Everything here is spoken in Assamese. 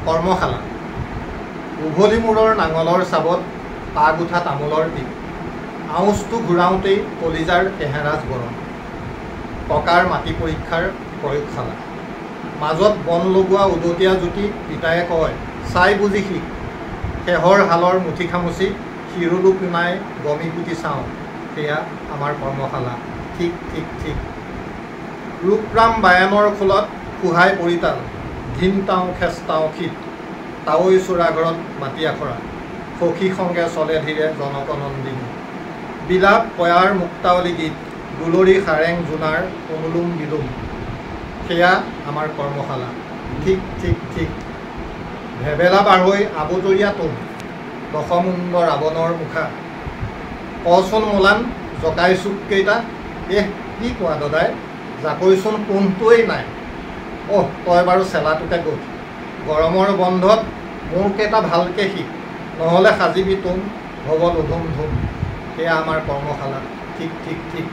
কৰ্মশালা উভলি মূৰৰ নাঙলৰ চাবত পাগ উঠা তামোলৰ টিপ আউজটো ঘূৰাওঁতেই কলিজাৰ কেহেৰাজ বৰণ ককাৰ মাটি পৰীক্ষাৰ প্ৰয়োগশালা মাজত বন লগোৱা উদতীয়া জুতি পিতায়ে কয় চাই বুজি শিক শেহৰ হালৰ মুঠি খামুচি শিৰুলো পিমাই গমি পুতি চাওঁ সেয়া আমাৰ কৰ্মশালা ঠিক ঠিক ঠিক ৰূপৰাম বায়ানৰ খোলত খুহাই পৰিতাল ঘিন তাওঁ খেষ্টাওঁ শীত তাৱৈ চোৰাঘৰত মাটি আখৰা সখী সংগে চলে ধীৰে জনকনন্দিনী বিলাপ পয়াৰ মুক্তাৱলী গীত গুলৰি সাৰেং জোনাৰ অনুলোম বিলোম সেয়া আমাৰ কৰ্মশালা ঠিক ঠিক ঠিক ভেবেলা বাঢ়ৈ আবতৰীয়া তোম দশমুণ্ড ৰাৱণৰ মুখা কচোন মোলান জকাই চুককেইটা কি কোৱা দাদাই জাকৈচোন পোহটোৱেই নাই তই বাৰু চেলাটোকে গোট গৰমৰ বন্ধত মোৰকেইটা ভালকৈ শিক নহ'লে সাজিবি তোম হ'ব লুধুম ধুম সেয়া আমাৰ কৰ্মশালা ঠিক ঠিক ঠিক